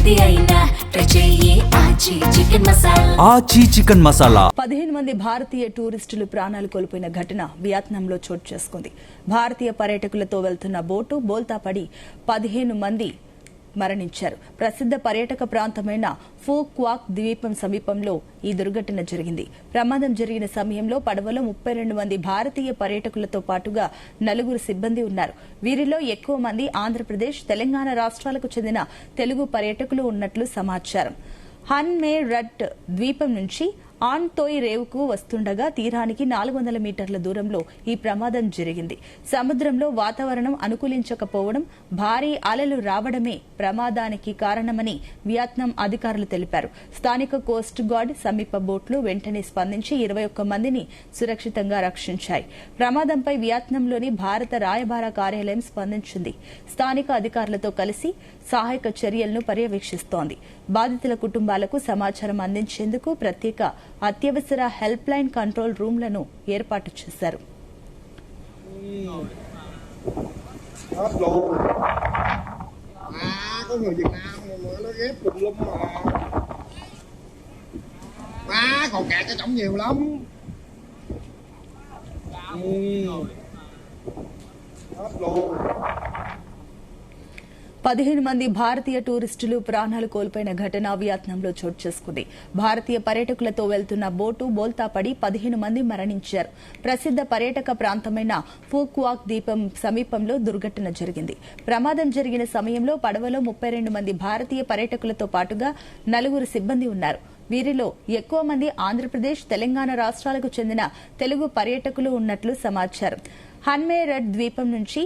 ఆచి చికెన్ మసాలా 15 మంది భారతీయ టూరిస్టులు ప్రాణాలు కోల్పోయిన ఘటన వియత్నాంలో చోటు చేసుకుంది. భారతీయ పర్యాటకులతో వెళ్తున్న బోటు బోల్తా పడి 15 మంది మరణించారు. ప్రసిద్ధ పర్యాటక ప్రాంతమైన ఫో క్వాక్ ద్వీపం సమీపంలో ఈ దుర్ఘటన జరిగింది. ప్రమాదం జరిగిన సమయంలో పడవలో 32 మంది భారతీయ పర్యాటకులతో పాటుగా 4 సిబ్బంది ఉన్నారు. వీరిలో ఎక్కువ మంది ఆంధ్రప్రదేశ్, తెలంగాణ రాష్ట్రాలకు చెందిన తెలుగు పర్యాటకులు ఉన్నట్లు సమాచారం. హన్ మే రట్ ద్వీపం నుంచి ఆన్ తోయ్ రేవుకు వస్తుండగా తీరానికి 400 మీటర్ల దూరంలో ఈ ప్రమాదం జరిగింది. సముద్రంలో వాతావరణం అనుకూలించకపోవడం, భారీ అలలు రావడమే ప్రమాదానికి కారణమని వియత్నాం అధికారులు తెలిపారు. స్థానిక కోస్ట్ గార్డ్ సమీప బోట్లు వెంటనే స్పందించి 21 మందిని సురక్షితంగా రక్షించాయి. ప్రమాదంపై వియత్నాంలోని భారత రాయబార కార్యాలయం స్పందించింది. స్థానిక అధికారులతో కలిసి సహాయక చర్యలను పర్యవేక్షిస్తోంది. బాధితుల కుటుంబాలకు సమాచారం అందించేందుకు ప్రత్యేక అత్యవసర హెల్ప్ లైన్ కంట్రోల్ రూమ్లను ఏర్పాటు చేశారు. Còn kẹt cái trống nhiều lắm. 15 మంది భారతీయ టూరిస్టులు ప్రాణాలు కోల్పోయిన ఘటన వియత్నాంలో చోటు చేసుకుంది. భారతీయ పర్యాటకులతో వెళ్తున్న బోటు బోల్తా పడి 15 మంది మరణించారు. ప్రసిద్ధ పర్యాటక ప్రాంతమైన ఫో క్వాక్ ద్వీపం సమీపంలో దుర్ఘటన జరిగింది. ప్రమాదం జరిగిన సమయంలో పడవలో 32 మంది భారతీయ పర్యాటకులతో పాటుగా 4 సిబ్బంది ఉన్నారు. వీరిలో ఎక్కువ మంది ఆంధ్రప్రదేశ్, తెలంగాణ రాష్ట్రాలకు చెందిన తెలుగు పర్యాటకులు ఉన్నట్లు సమాచారం. హన్మే రడ్ ద్వీపం నుంచి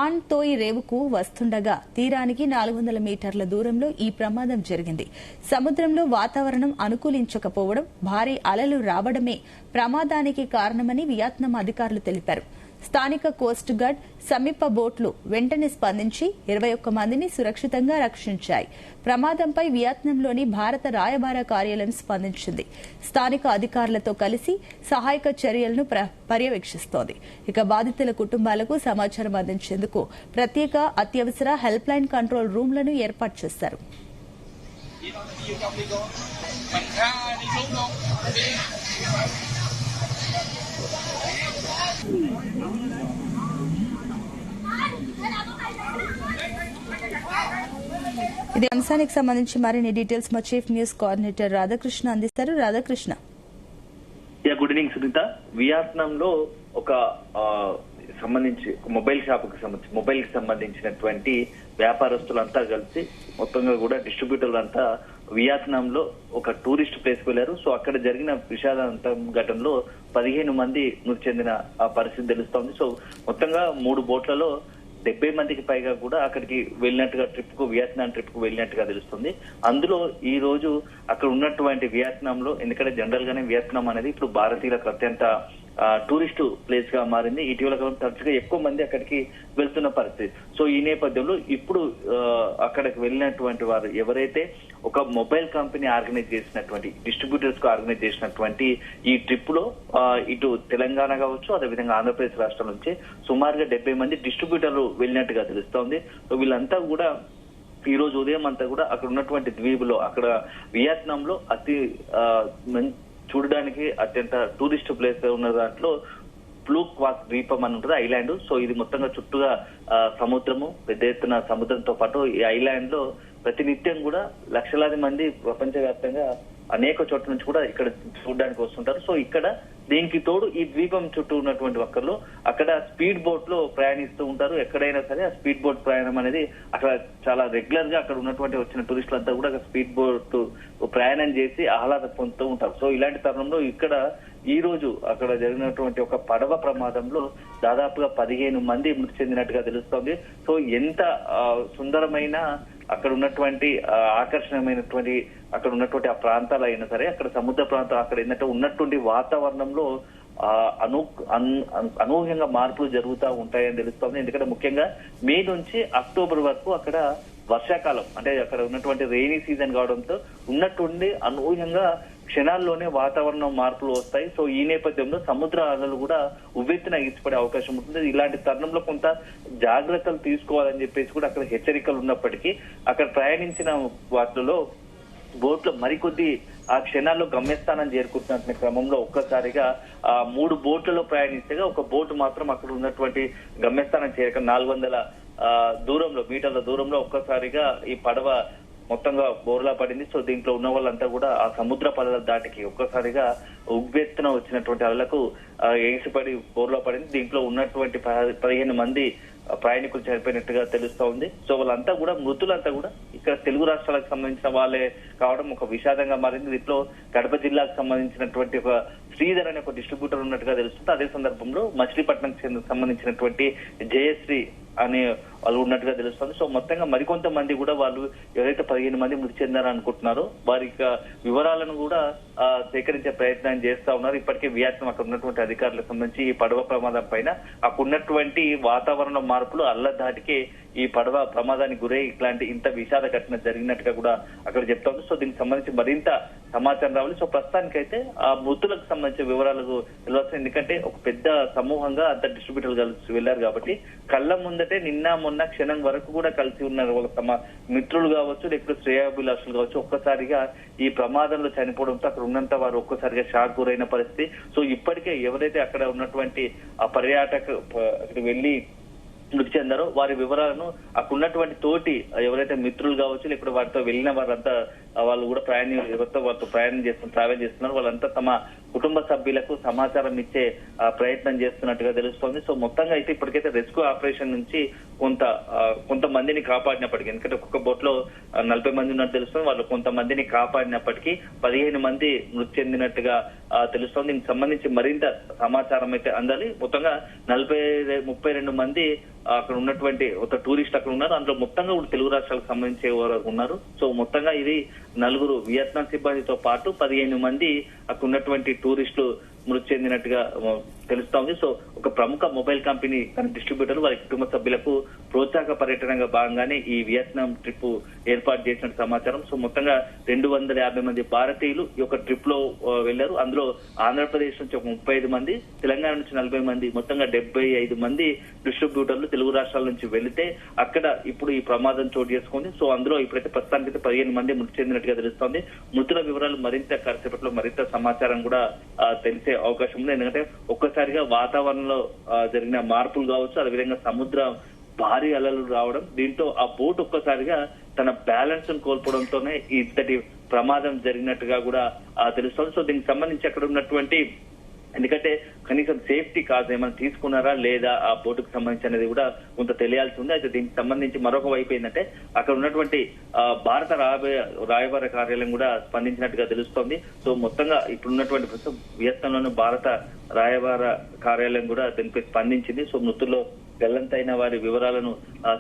ఆన్ తోయ్ రేవుకు వస్తుండగా తీరానికి 400 మీటర్ల దూరంలో ఈ ప్రమాదం జరిగింది. సముద్రంలో వాతావరణం అనుకూలించకపోవడం, భారీ అలలు రావడమే ప్రమాదానికి కారణమని వియత్నాం అధికారులు తెలిపారు. స్థానిక కోస్ట్ గార్డ్ సమీప బోట్లు వెంటనే స్పందించి 21 మందిని సురక్షితంగా రక్షించాయి. ప్రమాదంపై వియత్నాంలోని భారత రాయబార కార్యాలయం స్పందించింది. స్థానిక అధికారులతో కలిసి సహాయక చర్యలను పర్యవేక్షిస్తోంది. ఇక బాధితుల కుటుంబాలకు సమాచారం అందించేందుకు ప్రత్యేక అత్యవసర హెల్ప్ లైన్ కంట్రోల్ రూమ్లను ఏర్పాటు చేశారు. ఇది అంశానికి సంబంధించి మరిన్ని డీటెయిల్స్ మా చీఫ్ న్యూస్ కోఆర్డినేటర్ రాధాకృష్ణ అందిస్తారు. రాధాకృష్ణ. Good evening Sunitha. వియత్నాంలో ఒక సంబంధించి మొబైల్ షాప్ కి సంబంధించి మొబైల్ కి సంబంధించినటువంటి వ్యాపారస్తులంతా కలిసి మొత్తంగా కూడా డిస్ట్రిబ్యూటర్లంతా వియత్నాంలో ఒక టూరిస్ట్ ప్లేస్ కు వెళ్లారు. సో అక్కడ జరిగిన విషాద ఘటనలో 15 మంది మృతి చెందిన పరిస్థితి తెలుస్తోంది. సో మొత్తంగా 3 బోట్లలో 70 మందికి పైగా కూడా అక్కడికి వెళ్ళినట్టుగా వియత్నాం ట్రిప్ కు వెళ్ళినట్టుగా తెలుస్తుంది. అందులో ఈ రోజు అక్కడ ఉన్నటువంటి వియత్నాంలో, ఎందుకంటే జనరల్ గానే వియత్నాం అనేది ఇప్పుడు భారతీయులకు అత్యంత టూరిస్ట్ ప్లేస్ గా మారింది. ఇటీవల కాలం తరచుగా ఎక్కువ మంది అక్కడికి వెళ్తున్న పరిస్థితి. సో ఈ నేపథ్యంలో ఇప్పుడు అక్కడికి వెళ్ళినటువంటి వారు ఎవరైతే ఒక మొబైల్ కంపెనీ ఆర్గనైజ్ చేసినటువంటి డిస్ట్రిబ్యూటర్స్ కు ఆర్గనైజ్ చేసినటువంటి ఈ ట్రిప్ లో ఇటు తెలంగాణ కావచ్చు, అదేవిధంగా ఆంధ్రప్రదేశ్ రాష్ట్రం నుంచి సుమారుగా 70 మంది డిస్ట్రిబ్యూటర్లు వెళ్ళినట్టుగా తెలుస్తోంది. సో వీళ్ళంతా కూడా ఈ రోజు ఉదయం అంతా కూడా అక్కడ ఉన్నటువంటి ద్వీపులో, అక్కడ వియత్నాంలో అతి చూడడానికి అత్యంత టూరిస్ట్ ప్లేస్ ఉన్న దాంట్లో ఫ్లూ క్వాక్ ద్వీపం అని ఉంటుంది, ఐలాండ్. సో ఇది మొత్తంగా చుట్టూగా సముద్రము, పెద్ద ఎత్తున సముద్రంతో పాటు ఈ ఐలాండ్ లో ప్రతినిత్యం కూడా లక్షలాది మంది ప్రపంచవ్యాప్తంగా అనేక చోట్ల నుంచి కూడా ఇక్కడ చూడడానికి వస్తుంటారు. సో ఇక్కడ దీనికి తోడు ఈ ద్వీపం చుట్టూ ఉన్నటువంటి ఒక్కళ్ళు అక్కడ స్పీడ్ బోట్ లో ప్రయాణిస్తూ ఉంటారు. ఎక్కడైనా సరే ఆ స్పీడ్ బోట్ ప్రయాణం అనేది అక్కడ చాలా రెగ్యులర్ గా అక్కడ ఉన్నటువంటి వచ్చిన టూరిస్టులంతా కూడా స్పీడ్ బోట్ ప్రయాణం చేసి ఆహ్లాద పొందుతూ ఉంటారు. సో ఇలాంటి తరుణంలో ఇక్కడ ఈ రోజు అక్కడ జరిగినటువంటి ఒక పడవ ప్రమాదంలో దాదాపుగా 15 మంది మృతి చెందినట్టుగా తెలుస్తోంది. సో ఎంత సుందరమైన అక్కడ ఉన్నటువంటి ఆకర్షణమైనటువంటి అక్కడ ఉన్నటువంటి ఆ ప్రాంతాలు అయినా సరే, అక్కడ సముద్ర ప్రాంతం అక్కడ ఏంటంటే ఉన్నటువంటి వాతావరణంలో అనూహ్యంగా మార్పులు జరుగుతూ ఉంటాయని తెలుస్తోంది. ఎందుకంటే ముఖ్యంగా మే నుంచి అక్టోబర్ వరకు అక్కడ వర్షాకాలం, అంటే అక్కడ ఉన్నటువంటి రెయినీ సీజన్ కావడంతో ఉన్నట్టుండి అనూహ్యంగా క్షణాల్లోనే వాతావరణం మార్పులు వస్తాయి. సో ఈ నేపథ్యంలో సముద్ర అలలు కూడా ఉవ్వెత్తున ఎగిసిపడే అవకాశం ఉంటుంది. ఇలాంటి తరుణంలో కొంత జాగ్రత్తలు తీసుకోవాలని చెప్పేసి కూడా అక్కడ హెచ్చరికలు ఉన్నప్పటికీ అక్కడ ప్రయాణించిన వాటిలో బోట్లో మరికొద్ది ఆ క్షణాల్లో గమ్యస్థానం చేరుకుంటున్న క్రమంలో ఒక్కసారిగా 3 బోట్లలో ప్రయాణిస్తేగా ఒక బోటు మాత్రం అక్కడ ఉన్నటువంటి గమ్యస్థానం చేరక 400 మీటర్ల దూరంలో ఒక్కసారిగా ఈ పడవ మొత్తంగా బోర్లా పడింది. సో దీంట్లో ఉన్న వాళ్ళంతా కూడా ఆ సముద్ర పడవ దాటికి ఒక్కసారిగా ఉవ్వెత్తున వచ్చినటువంటి అలలకు ఎగిసిపడి బోర్లా పడింది. దీంట్లో ఉన్నటువంటి 15 మంది ప్రయాణికులు చనిపోయినట్టుగా తెలుస్తా ఉంది. సో వాళ్ళంతా కూడా మృతులంతా కూడా ఇక్కడ తెలుగు రాష్ట్రాలకు సంబంధించిన వాళ్ళే కావడం ఒక విషాదంగా మారింది. దీంట్లో కడప జిల్లాకు సంబంధించినటువంటి ఒక శ్రీధర్ అనే ఒక డిస్ట్రిబ్యూటర్ ఉన్నట్టుగా తెలుస్తుంది. అదే సందర్భంలో మచిలీపట్నం సంబంధించినటువంటి జయశ్రీ అనే వాళ్ళు ఉన్నట్టుగా తెలుస్తుంది. సో మొత్తంగా మరికొంతమంది కూడా వాళ్ళు ఎవరైతే 15 మంది మృతి చెందారని అనుకుంటున్నారో వారి వివరాలను కూడా సేకరించే ప్రయత్నం చేస్తా ఉన్నారు. ఇప్పటికే వియత్నాం అక్కడ ఉన్నటువంటి అధికారులకు సంబంధించి ఈ పడవ ప్రమాదం పైన అక్కడ ఉన్నటువంటి వాతావరణ మార్పులు అల్ల దాటికే ఈ పడవ ప్రమాదానికి గురై ఇంత విషాద ఘటన జరిగినట్టుగా కూడా అక్కడ చెప్తా ఉంది. సో దీనికి సంబంధించి మరింత సమాచారం రావాలి. సో ప్రస్తుతానికైతే ఆ మృతులకు సంబంధించిన వివరాలకు తెలియాల్సింది. ఎందుకంటే ఒక పెద్ద సమూహంగా అంత డిస్ట్రిబ్యూటర్లు కలిసి వెళ్లారు కాబట్టి కళ్ళ ముందటే నిన్న మొన్న క్షణం వరకు కూడా కలిసి ఉన్నారు. వాళ్ళ తమ మిత్రులు కావచ్చు, లేకపోతే శ్రేయాభిలాషులు కావచ్చు. ఒక్కసారిగా ఈ ప్రమాదంలో చనిపోవడంతో అక్కడ ఉన్నంత వారు ఒక్కసారిగా షాక్ గురైన పరిస్థితి. సో ఇప్పటికే ఎవరైతే అక్కడ ఉన్నటువంటి ఆ పర్యాటక అక్కడ వెళ్లి మృతి చెందారో వారి వివరాలను అక్కడ ఉన్నటువంటి తోటి ఎవరైతే మిత్రులు కావచ్చు, లేకపోతే వారితో వెళ్ళిన వారంతా వాళ్ళు కూడా ఎవరితో వారితో ట్రావెల్ చేస్తున్నారు వాళ్ళంతా తమ కుటుంబ సభ్యులకు సమాచారం ఇచ్చే ప్రయత్నం చేస్తున్నట్టుగా తెలుస్తోంది. సో మొత్తంగా అయితే ఇప్పటికైతే రెస్క్యూ ఆపరేషన్ నుంచి కొంతమందిని కాపాడినప్పటికీ, ఎందుకంటే ఒక్కొక్క బోట్ లో 40 మంది ఉన్నట్టు తెలుస్తుంది. వాళ్ళు కొంతమందిని కాపాడినప్పటికీ 15 మంది మృతి చెందినట్టుగా తెలుస్తోంది. దీనికి సంబంధించి మరింత సమాచారం అయితే అందాలి. మొత్తంగా 32 మంది అక్కడ ఉన్నటువంటి ఒక టూరిస్ట్ అక్కడ ఉన్నారు. అందులో మొత్తంగా కూడా తెలుగు రాష్ట్రాలకు సంబంధించే వారు ఉన్నారు. సో మొత్తంగా ఇది 4 వియత్నాం సిబ్బందితో పాటు 15 మంది అక్కడ ఉన్నటువంటి టూరిస్టులు మృతి చెందినట్టుగా తెలుస్తా ఉంది. సో ఒక ప్రముఖ మొబైల్ కంపెనీ తన డిస్ట్రిబ్యూటర్ వారి కుటుంబ సభ్యులకు ప్రోత్సాహక పర్యటనగా భాగంగానే ఈ వియత్నాం ట్రిప్ ఏర్పాటు చేసినట్టు సమాచారం. సో మొత్తంగా 250 మంది భారతీయులు ఈ యొక్క ట్రిప్ లో వెళ్లారు. అందులో ఆంధ్రప్రదేశ్ నుంచి ఒక 35 మంది, తెలంగాణ నుంచి 40 మంది, మొత్తంగా 75 మంది డిస్ట్రిబ్యూటర్లు తెలుగు రాష్ట్రాల నుంచి వెళితే అక్కడ ఇప్పుడు ఈ ప్రమాదం చోటు చేసుకుంది. సో అందులో ఇప్పుడైతే ప్రస్తుతానికి 15 మంది మృతి చెందినట్టుగా తెలుస్తోంది. మృతుల వివరాలు మరింత కాసేపట్లో మరింత సమాచారం కూడా తెలిసే అవకాశం ఉంది. ఎందుకంటే ఒక్కసారిగా వాతావరణంలో జరిగిన మార్పులు కావచ్చు, అదేవిధంగా సముద్రం భారీ అలలు రావడం, దీంతో ఆ బోట్ ఒక్కసారిగా తన బ్యాలెన్స్ కోల్పోవడంతోనే ఇంతటి ప్రమాదం జరిగినట్టుగా కూడా తెలుస్తోంది. సో దీనికి సంబంధించి అక్కడ ఉన్నటువంటి, ఎందుకంటే కనీసం సేఫ్టీ కాజ్ ఏమైనా తీసుకున్నారా లేదా ఆ బోటుకు సంబంధించి అనేది కూడా కొంత తెలియాల్సి ఉంది. అయితే దీనికి సంబంధించి మరొక వైపు ఏంటంటే అక్కడ ఉన్నటువంటి భారత రాయబార కార్యాలయం కూడా స్పందించినట్టుగా తెలుస్తోంది. సో మొత్తంగా ఇప్పుడున్నటువంటి ప్రస్తుతం వియత్నాంలోని భారత రాయబార కార్యాలయం కూడా దీనిపై స్పందించింది. సో మృతుల్లో గల్లంతైన వారి వివరాలను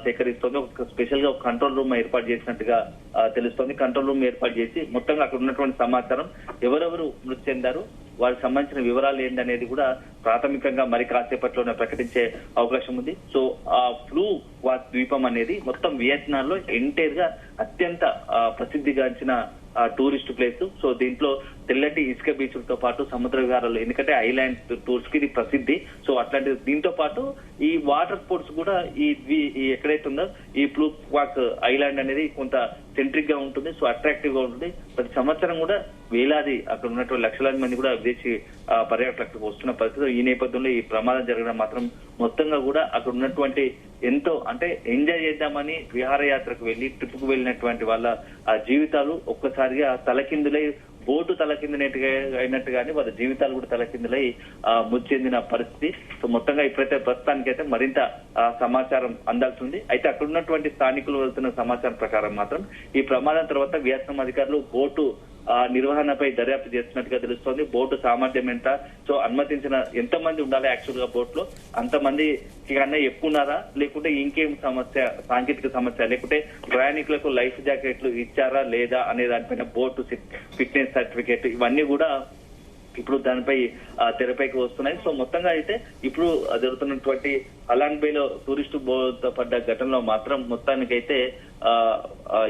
సేకరిస్తోంది. ఒక స్పెషల్ గా ఒక కంట్రోల్ రూమ్ ఏర్పాటు చేసినట్టుగా తెలుస్తోంది. కంట్రోల్ రూమ్ ఏర్పాటు చేసి మొత్తంగా అక్కడ ఉన్నటువంటి సమాచారం, ఎవరెవరు మృతి చెందారు, వారికి సంబంధించిన వివరాలు ఏంటనేది కూడా ప్రాథమికంగా మరి కాసేపట్లోనే ప్రకటించే అవకాశం ఉంది. సో ఆ ఫ్లూ వాట్ ద్వీపం అనేది మొత్తం వియత్నాంలో ఎంటైర్ గా అత్యంత ప్రసిద్ధిగాంచిన టూరిస్ట్ ప్లేస్. సో దీంట్లో తెల్లటి ఇసుక బీచ్లతో పాటు సముద్ర విహారాలు, ఎందుకంటే ఐలాండ్ టూర్స్ కి ఇది ప్రసిద్ధి. సో అట్లాంటి దీంతో పాటు ఈ వాటర్ స్పోర్ట్స్ కూడా ఈ ఎక్కడైతే ఉందో ఈ బ్లూ వాక్ ఐలాండ్ అనేది కొంత సెంట్రిక్ గా ఉంటుంది. సో అట్రాక్టివ్ గా ఉంటుంది. ప్రతి సంవత్సరం కూడా వేలాది అక్కడ ఉన్నటువంటి లక్షలాది మంది కూడా విదేశీ పర్యాటకులు అక్కడికి వస్తున్న పరిస్థితి. ఈ నేపథ్యంలో ఈ ప్రమాదం జరగడం మాత్రం మొత్తంగా కూడా అక్కడ ఉన్నటువంటి ఎంతో అంటే ఎంజాయ్ చేద్దామని విహారయాత్రకు వెళ్లి ట్రిప్ కు వెళ్ళినటువంటి వాళ్ళ ఆ జీవితాలు ఒక్కసారిగా తలకిందులై, బోటు తలకిందినట్టుగా అయినట్టుగానే వాళ్ళ జీవితాలు కూడా తలకిందులై మృతి చెందిన పరిస్థితి. సో మొత్తంగా ఇప్పుడైతే ప్రస్తుతానికైతే మరింత సమాచారం అందాల్సి ఉంది. అయితే అక్కడ ఉన్నటువంటి స్థానికులు వెళ్తున్న సమాచారం ప్రకారం మాత్రం ఈ ప్రమాదం తర్వాత వియత్నాం అధికారులు బోటు నిర్వహణపై దర్యాప్తు చేస్తున్నట్టుగా తెలుస్తోంది. బోటు సామర్థ్యం ఎంత, సో అనుమతించిన ఎంతమంది ఉండాలి యాక్చువల్ గా బోట్ లో, అంతమంది కన్నా ఎక్కువ ఉన్నారా, లేకుంటే ఇంకేం సమస్య, సాంకేతిక సమస్య, లేకుంటే ప్రయాణికులకు లైఫ్ జాకెట్లు ఇచ్చారా లేదా అనే దానిపైన బోటు ఫిట్నెస్ సర్టిఫికేట్ ఇవన్నీ కూడా ఇప్పుడు దానిపై తెరపైకి వస్తున్నాయి. సో మొత్తంగా అయితే ఇప్పుడు జరుగుతున్నటువంటి అలాంగ్ బేలో టూరిస్టు బోర్డు పడ్డ ఘటనలో మాత్రం మొత్తానికైతే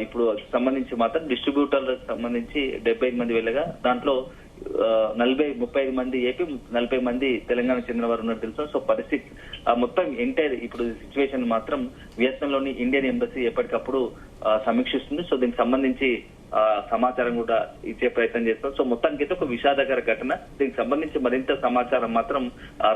ఇప్పుడు సంబంధించి మాత్రం డిస్ట్రిబ్యూటర్లకు సంబంధించి 75 మంది వెళ్ళగా దాంట్లో 35 మంది ఏపీ, 40 మంది తెలంగాణకు చెందిన వారు ఉన్నట్టు తెలుసు. సో పరిస్థితి మొత్తం ఎంటైర్ ఇప్పుడు సిచ్యువేషన్ మాత్రం వియత్నంలోని ఇండియన్ ఎంబసీ ఎప్పటికప్పుడు సమీక్షిస్తుంది. సో దీనికి సంబంధించి సమాచారం కూడా ఇచ్చే ప్రయత్నం చేస్తాం. సో మొత్తానికి అయితే ఒక విషాదకర ఘటన. దీనికి సంబంధించి మరింత సమాచారం మాత్రం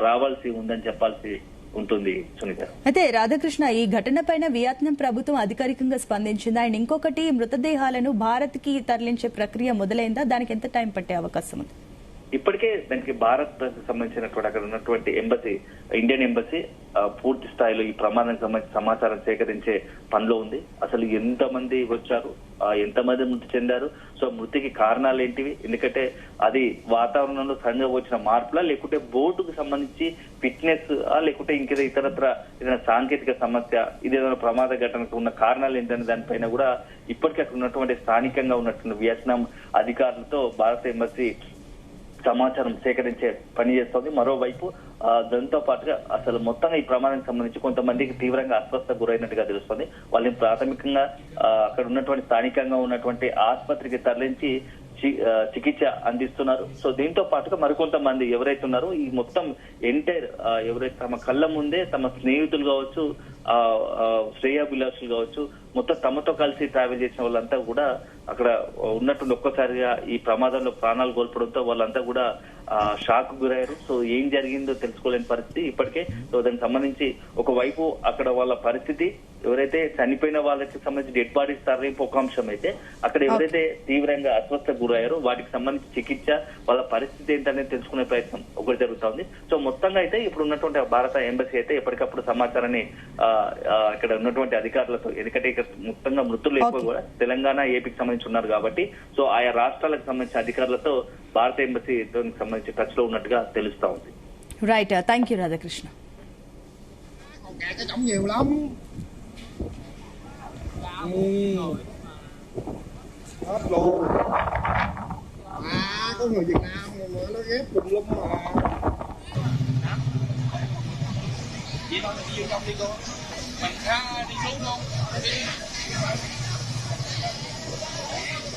రావాల్సి ఉందని చెప్పాల్సి ఉంటుంది సునీత. అయితే రాధాకృష్ణ, ఈ ఘటన పైన వియత్నాం ప్రభుత్వం అధికారికంగా స్పందించిందా? అండ్ ఇంకొకటి, మృతదేహాలను భారత్ కి తరలించే ప్రక్రియ మొదలైందా? దానికి ఎంత టైం పట్టే అవకాశం ఉంది? ఇప్పటికే దానికి భారత్ సంబంధించినటువంటి అక్కడ ఉన్నటువంటి ఎంబసీ, ఇండియన్ ఎంబసీ పూర్తి స్థాయిలో ఈ ప్రమాదానికి సంబంధించి సమాచారం సేకరించే పనిలో ఉంది. అసలు ఎంతమంది వచ్చారు, ఎంతమంది మృతి చెందారు, సో మృతికి కారణాలు ఏంటివి, ఎందుకంటే అది వాతావరణంలో సడన్గా వచ్చిన మార్పులా, లేకుంటే బోటుకు సంబంధించి ఫిట్నెస్, లేకుంటే ఇంకేదో ఇతరత్ర ఏదైనా సాంకేతిక సమస్య, ఇదేదైనా ప్రమాద ఘటనకు ఉన్న కారణాలు ఏంటనే దానిపైన కూడా ఇప్పటికీ అక్కడ ఉన్నటువంటి స్థానికంగా ఉన్నటువంటి వియత్నాం అధికారులతో భారత ఎంబసీ సమాచారం సేకరించే పని చేస్తోంది. మరోవైపు దాంతో పాటుగా అసలు మొత్తంగా ఈ ప్రమాదానికి సంబంధించి కొంతమందికి తీవ్రంగా అస్వస్థ గురైనట్టుగా తెలుస్తుంది. వాళ్ళని ప్రాథమికంగా అక్కడ ఉన్నటువంటి స్థానికంగా ఉన్నటువంటి ఆసుపత్రికి తరలించి చికిత్స అందిస్తున్నారు. సో దీంతో పాటుగా మరికొంతమంది ఎవరైతే ఉన్నారో ఈ మొత్తం ఎంటైర్ ఎవరైతే తమ కళ్ళ ముందే తమ స్నేహితులు కావచ్చు, శ్రేయాభిలాషులు కావచ్చు, మొత్తం తమతో కలిసి ట్రావెల్ చేసిన వాళ్ళంతా కూడా అక్కడ ఉన్నటువంటి ఒక్కసారిగా ఈ ప్రమాదంలో ప్రాణాలు కోల్పోవడంతో వాళ్ళంతా కూడా షాక్ గురయ్యారు. సో ఏం జరిగిందో తెలుసుకోలేని పరిస్థితి ఇప్పటికే. సో దానికి సంబంధించి ఒకవైపు అక్కడ వాళ్ళ పరిస్థితి, ఎవరైతే చనిపోయిన వాళ్ళకి సంబంధించి డెడ్ బాడీస్ తరలింపు ఒక అంశం అయితే, అక్కడ ఎవరైతే తీవ్రంగా అస్వస్థ గురయ్యారో వాటికి సంబంధించి చికిత్స, వాళ్ళ పరిస్థితి ఏంటనేది తెలుసుకునే ప్రయత్నం ఒకటి జరుగుతుంది. సో మొత్తంగా అయితే ఇప్పుడు ఉన్నటువంటి భారత ఎంబసీ అయితే ఎప్పటికప్పుడు సమాచారాన్ని ఇక్కడ ఉన్నటువంటి అధికారులతో, ఎందుకంటే ఇక్కడ మొత్తంగా మృతులు ఎక్కువ కూడా తెలంగాణ, ఏపీకి సంబంధించి ఉన్నారు కాబట్టి, సో ఆయా రాష్ట్రాలకు సంబంధించిన అధికారులతో భారత ఎంబసీ సంబంధించి టచ్ లో ఉన్నట్టుగా తెలుస్తా ఉంది. Right, thank you Radhakrishna. Cái trống nhiều lắm. Hết luôn. Có người Việt Nam mà nó ghép cùng lum mà. Vậy thôi đi vô trong đi cô. Mình ra đi xuống luôn.